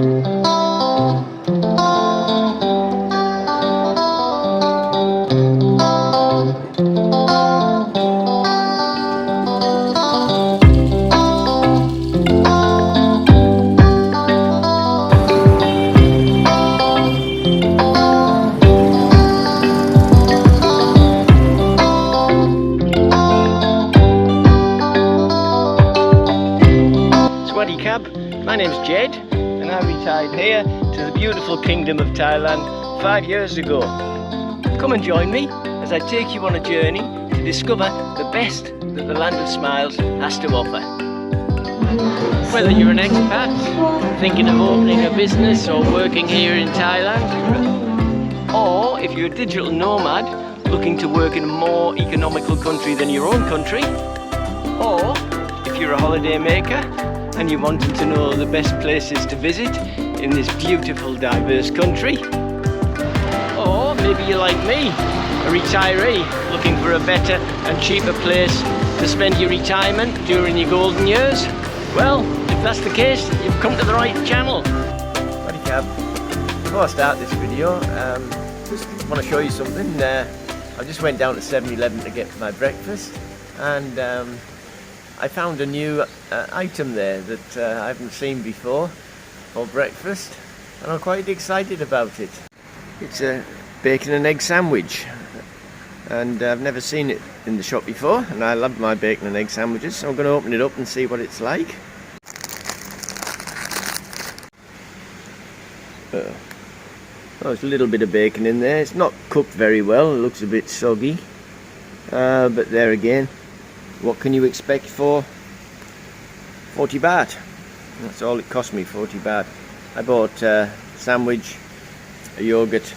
My name's Jed and I retired here to the beautiful kingdom of Thailand 5 years ago. Come and join me as I take you on a journey to discover the best that the land of smiles has to offer. Whether you're an expat, thinking of opening a business or working here in Thailand, or if you're a digital nomad looking to work in a more economical country than your own country, or if you're a holiday maker and you wanted to know the best places to visit in this beautiful, diverse country. Or maybe you're like me, a retiree looking for a better and cheaper place to spend your retirement during your golden years. Well, if that's the case, you've come to the right channel. Howdy Cab. Before I start this video, just want to show you something. I just went down to 7-Eleven to get my breakfast, and I found a new item there that I haven't seen before for breakfast, and I'm quite excited about it. It's a bacon and egg sandwich, and I've never seen it in the shop before, and I love my bacon and egg sandwiches, so I'm going to open it up and see what it's like. Oh, there's a little bit of bacon in there. It's not cooked very well, it looks a bit soggy, but there again, what can you expect for 40 baht? That's all it cost me, 40 baht. I bought a sandwich, a yogurt,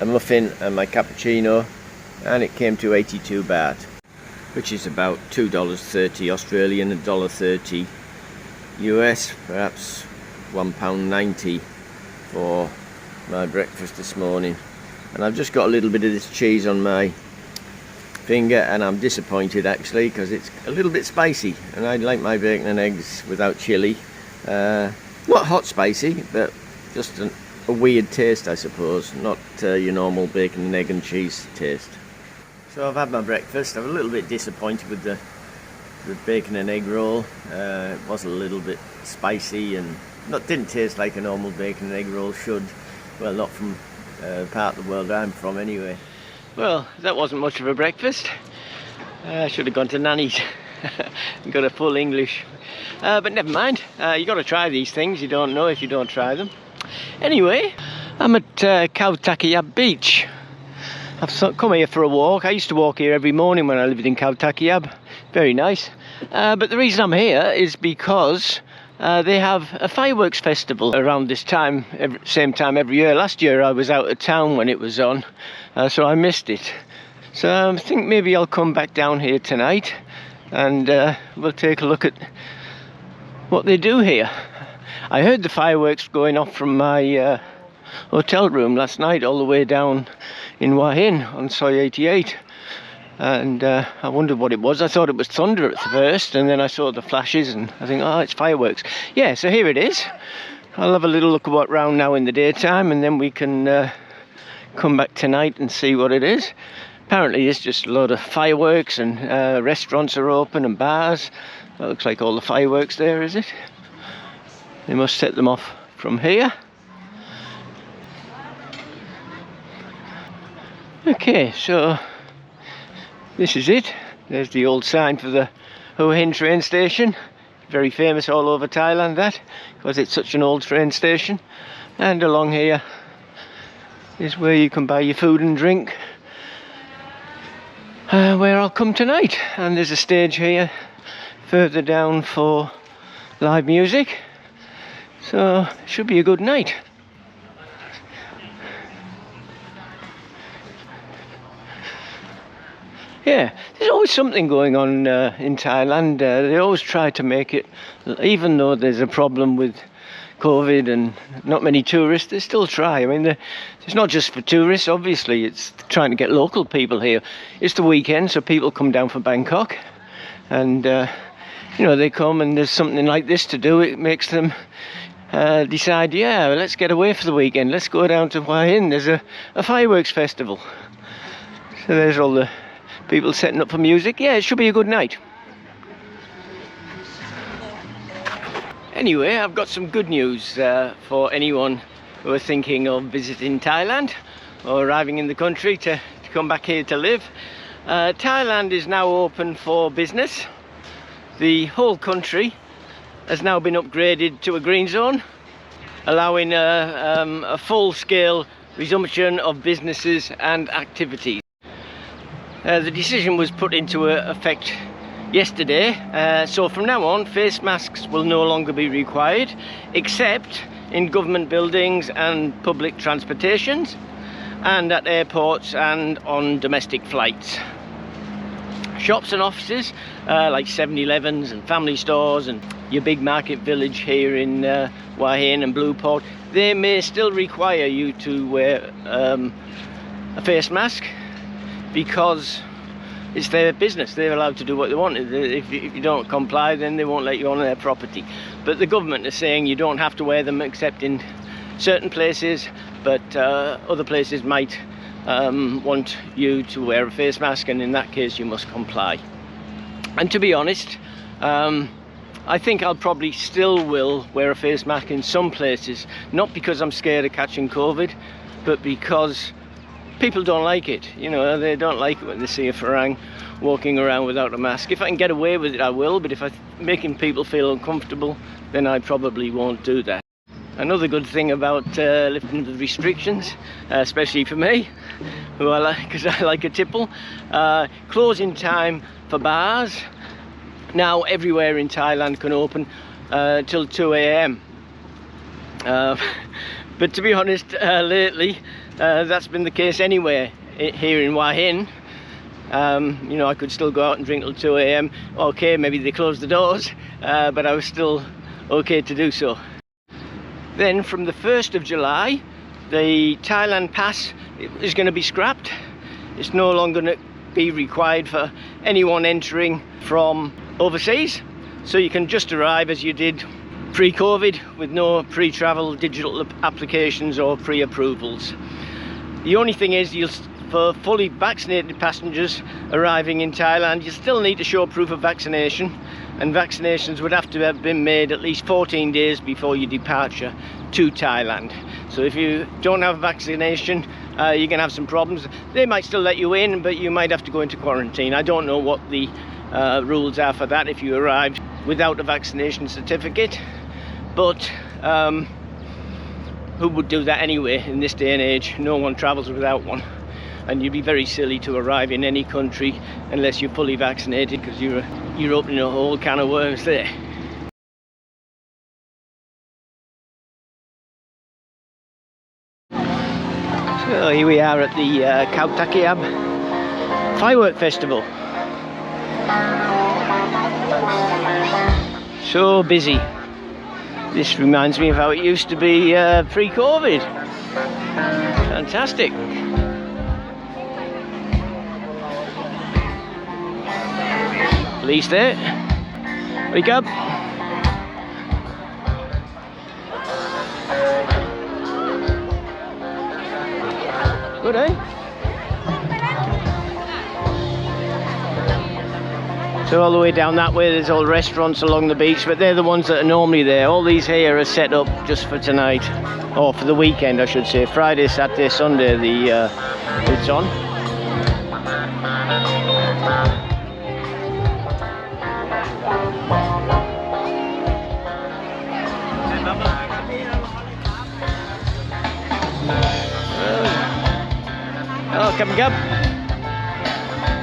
a muffin and my cappuccino, and it came to 82 baht, which is about $2.30 Australian and $1.30 US, perhaps £1.90 for my breakfast this morning. And I've just got a little bit of this cheese on my finger, and I'm disappointed actually because it's a little bit spicy, and I like my bacon and eggs without chilli. Not hot spicy, but just a weird taste, I suppose, not your normal bacon and egg and cheese taste. So I've had my breakfast. I'm a little bit disappointed with the bacon and egg roll. It was a little bit spicy and didn't taste like a normal bacon and egg roll should. Well, not from the part of the world I'm from anyway. Well, that wasn't much of a breakfast. I should have gone to Nanny's and got a full English. But never mind, you got to try these things. You don't know if you don't try them. Anyway, I'm at Khao Takayab Beach. I've come here for a walk. I used to walk here every morning when I lived in Khao Takayab. Very nice. But the reason I'm here is because they have a fireworks festival around this time, same time every year. Last year I was out of town when it was on, so I missed it. So I think maybe I'll come back down here tonight and we'll take a look at what they do here. I heard the fireworks going off from my hotel room last night all the way down in Hua Hin on Soi 88. And I wondered what it was. I thought it was thunder at first, and then I saw the flashes and I think, oh, it's fireworks. Yeah, so here it is. I'll have a little look at what round now in the daytime, and then we can come back tonight and see what it is. Apparently it's just a lot of fireworks, and restaurants are open and bars. That looks like all the fireworks there, is it? They must set them off from here. Okay, so this is it. There's the old sign for the Hua Hin train station. Very famous all over Thailand, that, because it's such an old train station. And along here is where you can buy your food and drink, where I'll come tonight. And there's a stage here further down for live music. So it should be a good night. Yeah, there's always something going on in Thailand. They always try to make it, even though there's a problem with COVID and not many tourists, they still try. I mean, it's not just for tourists, obviously, it's trying to get local people here. It's the weekend, so people come down from Bangkok, and you know, they come and there's something like this to do. It makes them decide, yeah, let's get away for the weekend, let's go down to Hua Hin. There's a fireworks festival. So there's all the people setting up for music. Yeah, it should be a good night. Anyway, I've got some good news for anyone who are thinking of visiting Thailand or arriving in the country to come back here to live. Thailand is now open for business. The whole country has now been upgraded to a green zone, allowing a full-scale resumption of businesses and activities. The decision was put into effect yesterday, so from now on face masks will no longer be required, except in government buildings and public transportations, and at airports and on domestic flights. Shops and offices like 7-Elevens and family stores and your big market village here in Hua Hin and Blueport, they may still require you to wear a face mask, because it's their business. They're allowed to do what they want. If you don't comply, then they won't let you on their property. But the government is saying you don't have to wear them except in certain places, but other places might want you to wear a face mask, and in that case you must comply. And to be honest, I think I'll probably still will wear a face mask in some places, not because I'm scared of catching COVID, but because people don't like it. You know, they don't like it when they see a Farang walking around without a mask. If I can get away with it, I will, but if I'm making people feel uncomfortable, then I probably won't do that. Another good thing about lifting the restrictions, especially for me, who I like, because I like a tipple, closing time for bars now everywhere in Thailand can open till 2 AM. But to be honest, lately that's been the case anywhere here in Hua Hin. You know, I could still go out and drink till 2 AM. Okay, maybe they closed the doors, but I was still okay to do so. Then from the 1st of July, the Thailand Pass is going to be scrapped. It's no longer going to be required for anyone entering from overseas. So you can just arrive as you did pre-COVID with no pre-travel digital applications or pre-approvals. The only thing is, for fully vaccinated passengers arriving in Thailand, you still need to show proof of vaccination, and vaccinations would have to have been made at least 14 days before your departure to Thailand. So if you don't have a vaccination, you're going to have some problems. They might still let you in, but you might have to go into quarantine. I don't know what the rules are for that if you arrived without a vaccination certificate, but who would do that anyway in this day and age? No one travels without one, and you'd be very silly to arrive in any country unless you're fully vaccinated, because you're opening a whole can of worms there. So here we are at the Kautakiab Firework Festival. So busy. This reminds me of how it used to be pre-COVID. Fantastic. Police there. Wake up. Good, eh? So all the way down that way there's all restaurants along the beach, but they're the ones that are normally there. All these here are set up just for tonight, or for the weekend I should say. Friday, Saturday, Sunday it's on. Oh, come.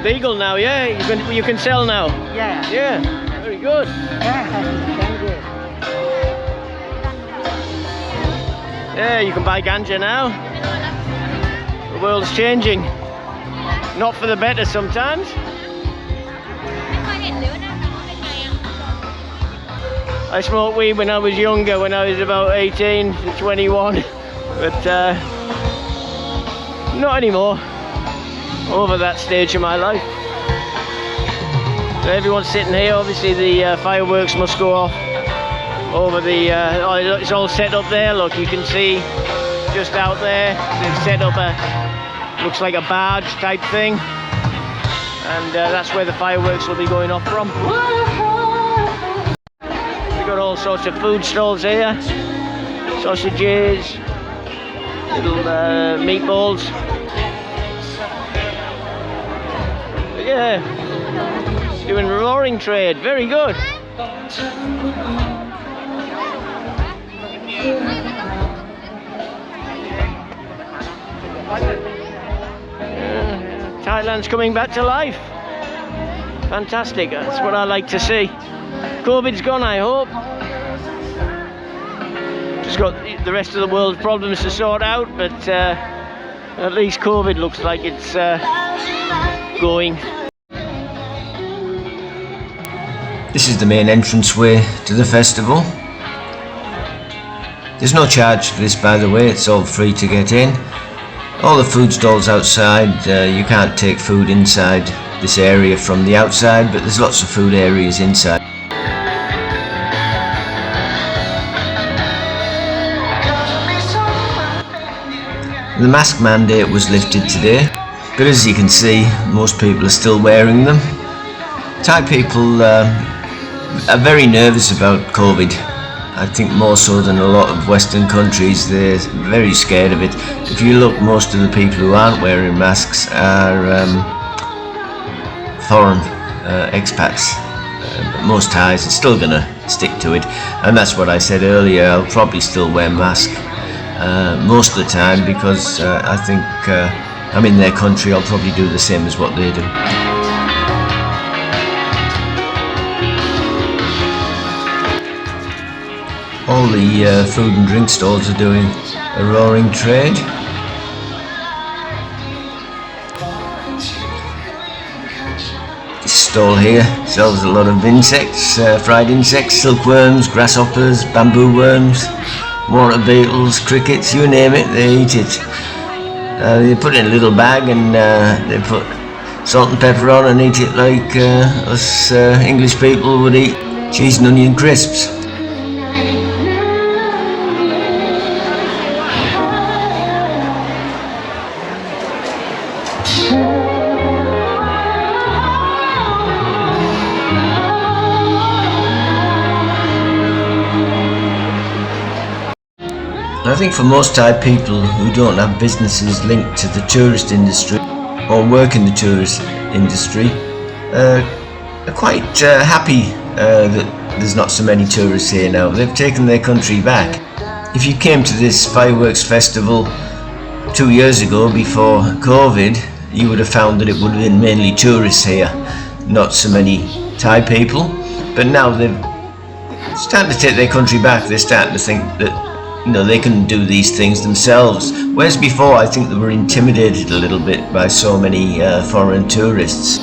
Legal now, yeah? You can sell now? Yeah. Yeah, very good. Yeah, you can buy ganja now. The world's changing. Not for the better sometimes. I smoked weed when I was younger, when I was about 18 to 21, but not anymore. Over that stage of my life. So everyone's sitting here, obviously the fireworks must go off over the oh, it's all set up there. Look, you can see just out there they've set up a, looks like a barge type thing, and that's where the fireworks will be going off from. We've got all sorts of food stalls here, sausages, little meatballs. Yeah, doing roaring trade, very good. Thailand's coming back to life. Fantastic, that's what I like to see. COVID's gone, I hope. Just got the rest of the world's problems to sort out, but at least COVID looks like it's going. This is the main entranceway to the festival. There's no charge for this, by the way, it's all free to get in. All the food stalls outside, you can't take food inside this area from the outside, but there's lots of food areas inside. The mask mandate was lifted today, but as you can see, most people are still wearing them. Thai people are very nervous about COVID. I think more so than a lot of Western countries. They're very scared of it. If you look, most of the people who aren't wearing masks are foreign expats. Most Thais are still going to stick to it, and that's what I said earlier. I'll probably still wear mask most of the time, because I think I'm in their country. I'll probably do the same as what they do. All the food and drink stalls are doing a roaring trade. This stall here sells a lot of insects, fried insects, silkworms, grasshoppers, bamboo worms, water beetles, crickets, you name it, they eat it. They put it in a little bag and they put salt and pepper on and eat it like us English people would eat cheese and onion crisps. I think for most Thai people who don't have businesses linked to the tourist industry or work in the tourist industry are quite happy that there's not so many tourists here now. They've taken their country back. If you came to this fireworks festival 2 years ago before COVID, you would have found that it would have been mainly tourists here, not so many Thai people. But now they're starting to take their country back. They're starting to think that they can do these things themselves. Whereas before, I think they were intimidated a little bit by so many foreign tourists.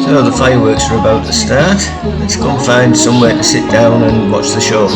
So the fireworks are about to start. Let's go and find somewhere to sit down and watch the show.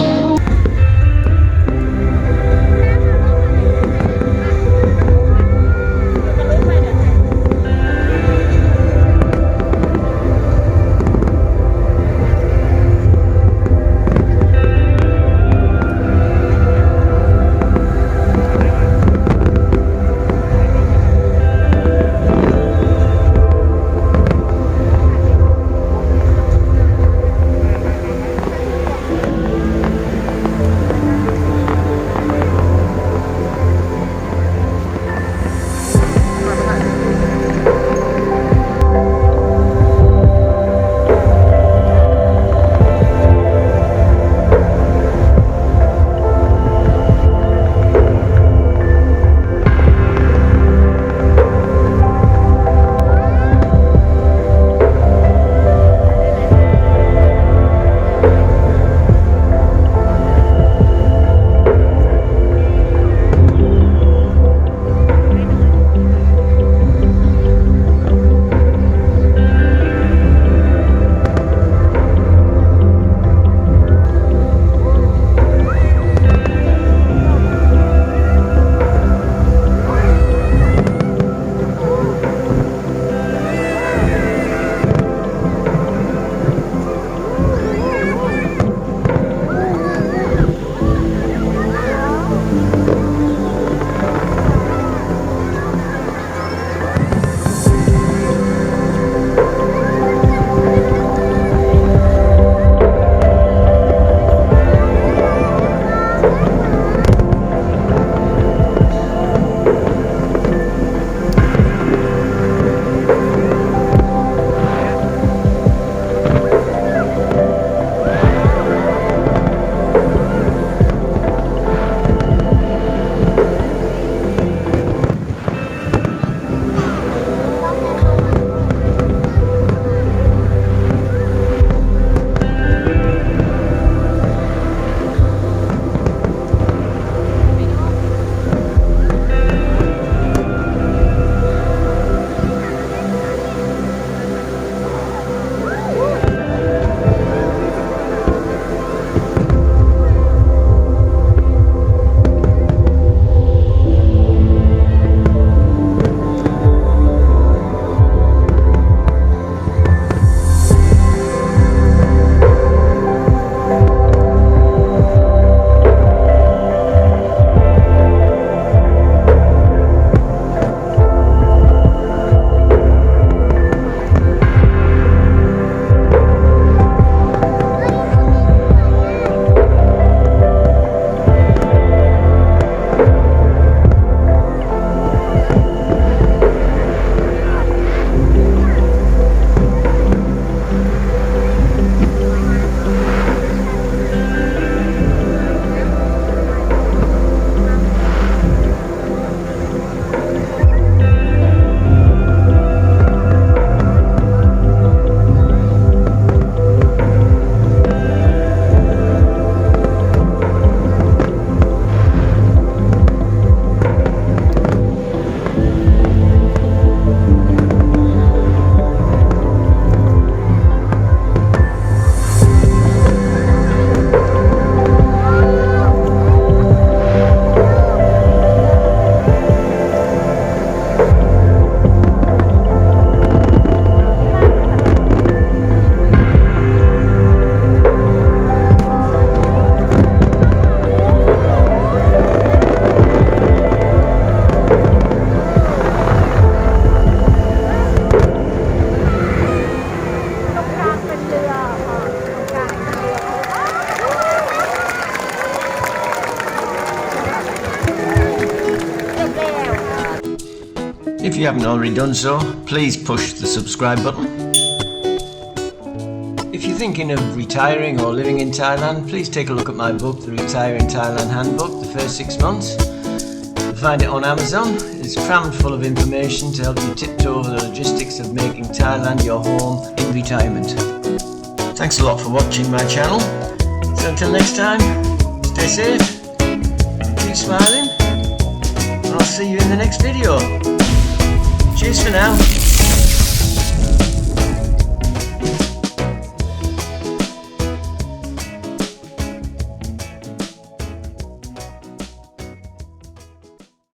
If you haven't already done so, please push the subscribe button. If you're thinking of retiring or living in Thailand, please take a look at my book, The Retiree Thailand Handbook, the first 6 months. You'll find it on Amazon. It's crammed full of information to help you tiptoe over the logistics of making Thailand your home in retirement. Thanks a lot for watching my channel. So until next time, stay safe, keep smiling, and I'll see you in the next video. Cheers for now.